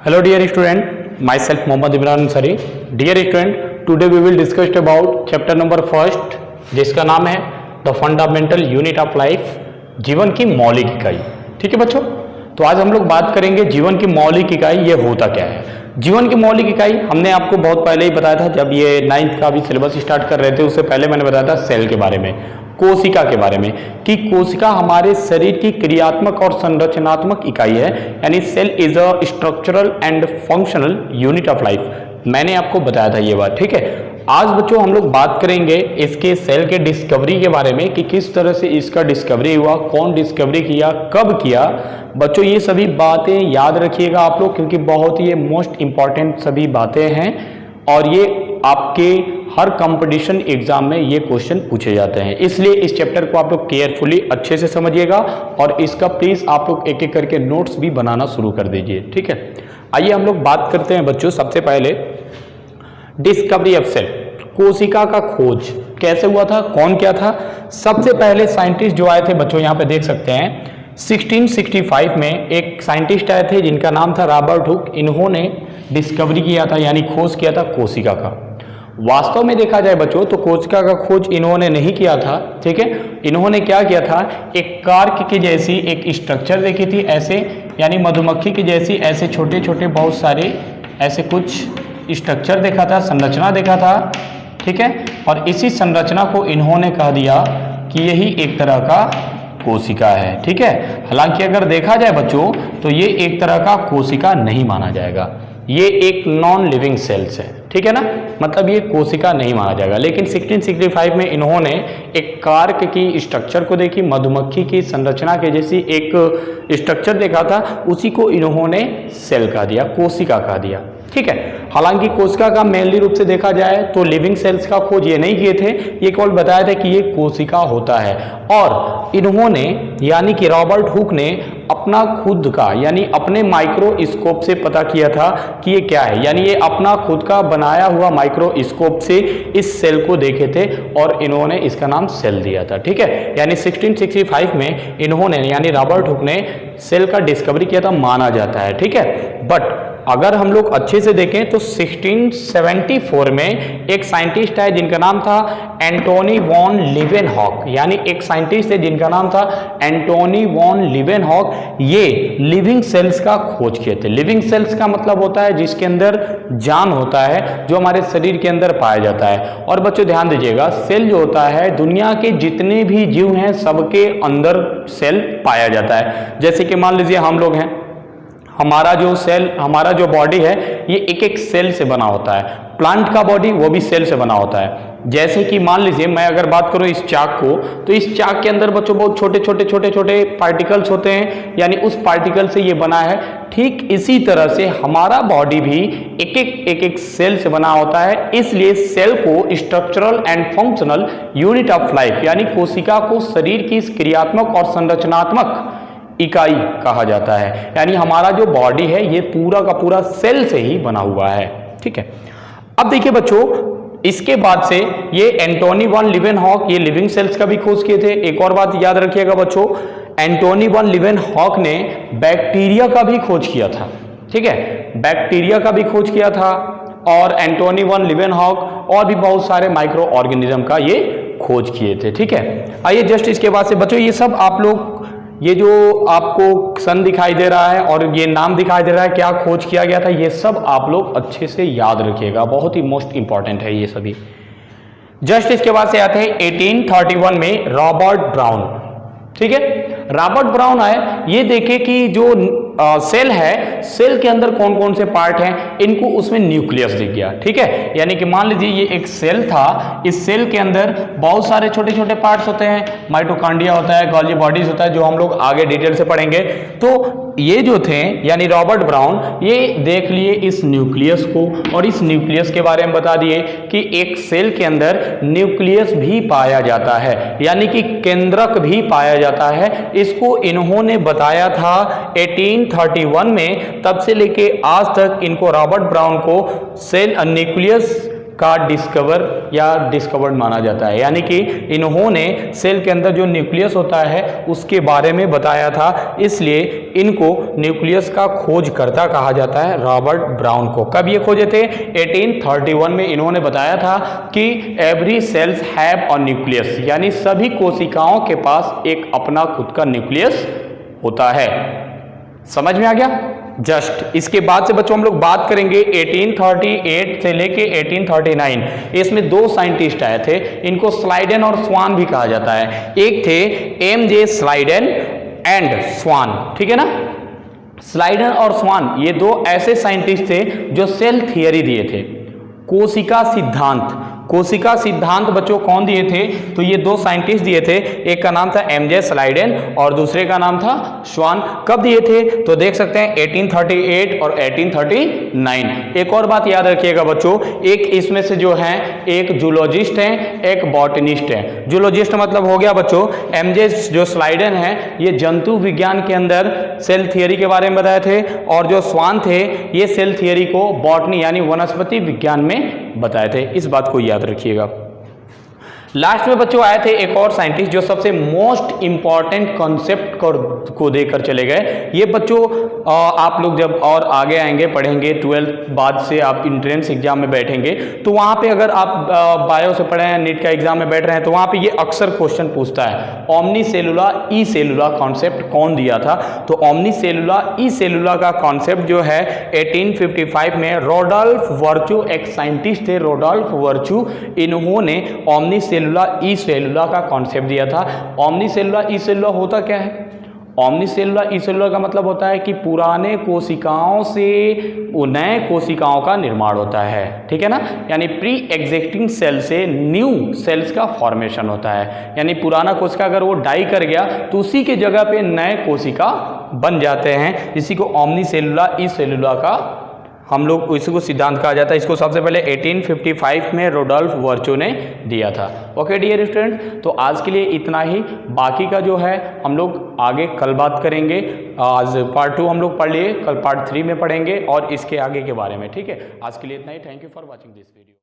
Hello dear student, myself Mohammad Imran Ansari. Dear student, today we will discuss about chapter number first जिसका नाम है the fundamental unit of life, जीवन की मौलिक इकाई। ठीक है बच्चों, तो आज हम लोग बात करेंगे जीवन की मौलिक इकाई ये होता क्या है। जीवन की मौलिक इकाई हमने आपको बहुत पहले ही बताया था, जब ये 9th का भी सिलेबस स्टार्ट कर रहे थे उससे पहले मैंने बताया था सेल के बारे में, कोशिका के बारे में, कि कोशिका हमारे शरीर की क्रियात्मक और संरचनात्मक इकाई है, यानी cell is a structural and functional unit of life. मैंने आपको बताया था ये बात। ठीक है, आज बच्चों हम लोग बात करेंगे इसके सेल के डिस्कवरी के बारे में कि किस तरह से इसका डिस्कवरी हुआ, कौन डिस्कवरी किया, कब किया। बच्चों ये सभी बातें याद रखिएगा आप लोग, क्योंकि बहुत ही मोस्ट इंपॉर्टेंट सभी बातें हैं और ये आपके हर कंपटीशन एग्जाम में ये क्वेश्चन पूछे जाते हैं। इसलिए इस चैप्टर को आप लोग केयरफुली अच्छे से समझिएगा और इसका प्लीज आप लोग एक एक करके नोट्स भी बनाना शुरू कर दीजिए। ठीक है, आइए हम लोग बात करते हैं बच्चों। सबसे पहले डिस्कवरी ऑफ सेल, कोशिका का खोज कैसे हुआ था, कौन क्या था। सबसे पहले साइंटिस्ट जो आए थे बच्चों, यहाँ पे देख सकते हैं 1665 में एक साइंटिस्ट आए थे जिनका नाम था रॉबर्ट हुक। इन्होंने डिस्कवरी किया था, यानी खोज किया था कोशिका का। वास्तव में देखा जाए बच्चों तो कोशिका का खोज इन्होंने नहीं किया था। ठीक है, इन्होंने क्या किया था, एक कार्क की जैसी एक स्ट्रक्चर देखी थी ऐसे, यानी मधुमक्खी की जैसी ऐसे छोटे छोटे बहुत सारे ऐसे कुछ स्ट्रक्चर देखा था, संरचना देखा था। ठीक है, और इसी संरचना को इन्होंने कह दिया कि यही एक तरह का कोशिका है। ठीक है, हालांकि अगर देखा जाए बच्चों तो ये एक तरह का कोशिका नहीं माना जाएगा, ये एक नॉन लिविंग सेल्स है। ठीक है ना, मतलब ये कोशिका नहीं माना जाएगा। लेकिन 1665 में इन्होंने एक कार्क की स्ट्रक्चर को देखी, मधुमक्खी की संरचना के जैसी एक स्ट्रक्चर देखा था, उसी को इन्होंने सेल कह दिया, कोशिका कह दिया। ठीक है, हालांकि कोशिका का मेनली रूप से देखा जाए तो लिविंग सेल्स का खोज ये नहीं किए थे, ये केवल बताया था कि ये कोशिका होता है। और इन्होंने यानी कि रॉबर्ट हुक ने अपना खुद का यानी अपने माइक्रोस्कोप से पता किया था कि ये क्या है, यानी ये अपना खुद का बनाया हुआ माइक्रोस्कोप से इस सेल को देखे थे और इन्होंने इसका नाम सेल दिया था। ठीक है, यानी 1665 में इन्होंने यानी रॉबर्ट हुक ने सेल का डिस्कवरी किया था, माना जाता है। ठीक है, बट अगर हम लोग अच्छे से देखें तो 1674 में एक साइंटिस्ट है जिनका नाम था एंटोनी वॉन लीवेनहॉक, यानी एक साइंटिस्ट है जिनका नाम था एंटोनी वॉन लीवेनहॉक। ये लिविंग सेल्स का खोज किए थे। लिविंग सेल्स का मतलब होता है जिसके अंदर जान होता है, जो हमारे शरीर के अंदर पाया जाता है। और बच्चों ध्यान दीजिएगा, सेल जो होता है दुनिया के जितने भी जीव हैं सबके अंदर सेल पाया जाता है। जैसे कि मान लीजिए हम लोग हैं, हमारा जो सेल, हमारा जो बॉडी है ये एक एक सेल से बना होता है। प्लांट का बॉडी वो भी सेल से बना होता है। जैसे कि मान लीजिए मैं अगर बात करूं इस चाक को, तो इस चाक के अंदर बच्चों बहुत छोटे छोटे छोटे छोटे पार्टिकल्स होते हैं, यानी उस पार्टिकल से ये बना है। ठीक इसी तरह से हमारा बॉडी भी एक एक सेल से बना होता है। इसलिए सेल को structural and functional unit of life यानी कोशिका को शरीर की क्रियात्मक और संरचनात्मक इकाई कहा जाता है। यानी हमारा जो बॉडी है ये पूरा का पूरा सेल से ही बना हुआ है। ठीक है, अब देखिए बच्चों, इसके बाद से ये एंटोनी वॉन लीवेनहॉक ये लिविंग सेल्स का भी खोज किए थे। एक और बात याद रखिएगा बच्चों, एंटोनी वॉन लीवेनहॉक ने बैक्टीरिया का भी खोज किया था। ठीक है, बैक्टीरिया का भी खोज किया था और एंटोनी वॉन लीवेनहॉक और भी बहुत सारे माइक्रो ऑर्गेनिज्म का ये खोज किए थे। ठीक है, आइए जस्ट इसके बाद से बच्चों ये सब आप लोग, ये जो आपको सन दिखाई दे रहा है और ये नाम दिखाई दे रहा है, क्या खोज किया गया था, ये सब आप लोग अच्छे से याद रखिएगा, बहुत ही मोस्ट इंपॉर्टेंट है ये सभी। जस्ट इसके बाद से आते हैं 1831 में रॉबर्ट ब्राउन। ठीक है, रॉबर्ट ब्राउन आए, ये देखे कि जो सेल है, सेल के अंदर कौन कौन से पार्ट हैं, इनको उसमें न्यूक्लियस दिख गया। ठीक है, यानी कि मान लीजिए ये एक सेल था, इस सेल के अंदर बहुत सारे छोटे छोटे पार्ट्स होते हैं, माइटोकॉन्ड्रिया होता है, गोल्गी बॉडीज होता है, जो हम लोग आगे डिटेल से पढ़ेंगे। तो ये जो थे यानी रॉबर्ट ब्राउन ये देख लिए इस न्यूक्लियस को और इस न्यूक्लियस के बारे में बता दिए कि एक सेल के अंदर न्यूक्लियस भी पाया जाता है, यानी कि केंद्रक भी पाया जाता है। इसको इन्होंने बताया था 1831 में। तब से लेके आज तक इनको रॉबर्ट ब्राउन को सेल न्यूक्लियस का डिस्कवर्ड माना जाता है, यानी कि इन्होंने सेल के अंदर जो न्यूक्लियस होता है उसके बारे में बताया था, इसलिए इनको न्यूक्लियस का खोजकर्ता कहा जाता है, रॉबर्ट ब्राउन को। कब ये खोजे थे? 1831 में इन्होंने बताया था कि every cells have a nucleus, यानी सभी कोशिकाओं के पास एक अपना खुद का न्यूक्लियस होता है। समझ में आ गया? जस्ट इसके बाद से बच्चों हम लोग बात करेंगे 1838 से लेके 1839। इसमें दो साइंटिस्ट आए थे, इनको स्लाइडेन और स्वान भी कहा जाता है। एक थे एम.जे. स्लाइडेन एंड स्वान, ठीक है ना। स्लाइडेन और स्वान ये दो ऐसे साइंटिस्ट थे जो सेल थियरी दिए थे, कोशिका सिद्धांत बच्चों कौन दिए थे? तो ये दो साइंटिस्ट दिए थे, एक का नाम था एम.जे. स्लाइडेन और दूसरे का नाम था स्वान। कब दिए थे? तो देख सकते हैं 1838 और 1839। एक और बात याद रखिएगा बच्चों, एक इसमें से जो है एक जूलॉजिस्ट है, एक बॉटनिस्ट है। जूलॉजिस्ट मतलब हो गया बच्चों एम.जे. जो स्लाइडेन है ये जंतु विज्ञान के अंदर सेल थियरी के बारे में बताए थे, और जो स्वान थे ये सेल थियरी को बॉटनी यानी वनस्पति विज्ञान में बताए थे। इस बात को याद रखिएगा। लास्ट में बच्चों आए थे एक और साइंटिस्ट जो सबसे मोस्ट इंपॉर्टेंट कॉन्सेप्ट को देकर चले गए। ये बच्चों आप लोग जब और आगे आएंगे पढ़ेंगे 12th बाद से आप इंट्रेंस एग्जाम में बैठेंगे तो वहाँ पे अगर आप बायो से पढ़े हैं, नीट का एग्जाम में बैठ रहे हैं तो वहाँ पे ये अक्सर क्वेश्चन पूछता है, ओमनी सेलुला ई सेलुला कॉन्सेप्ट कौन दिया था? तो ओमनी सेलुला ई सेलुला का कॉन्सेप्ट जो है 1855 में रोडोल्फ वर्चू, एक साइंटिस्ट थे रोडोल्फ वर्चू, इन्होंने ओमनी सेलुला ई सेलुला का कॉन्सेप्ट दिया था। ओमनी सेलुला ई सेलुला होता क्या है? ओमनी सेलुला ई सेलुला का मतलब होता है कि पुराने कोशिकाओं से नए कोशिकाओं का निर्माण होता है, ठीक है ना। यानी प्री एग्जिस्टिंग सेल से न्यू सेल्स का फॉर्मेशन होता है, यानी पुराना कोशिका अगर वो डाई कर गया तो उसी के जगह पे नए कोशिका बन जाते हैं। इसी को ओमनी सेलुला ई सेलुला का हम लोग इसी को सिद्धांत कहा जाता है। इसको सबसे पहले 1855 में रोडोल्फ वर्चू ने दिया था। ओके डियर स्टूडेंट, तो आज के लिए इतना ही, बाकी का जो है हम लोग आगे कल बात करेंगे। आज पार्ट 2 हम लोग पढ़ लिए, कल पार्ट 3 में पढ़ेंगे और इसके आगे के बारे में, ठीक है। आज के लिए इतना ही। Thank you for watching this video.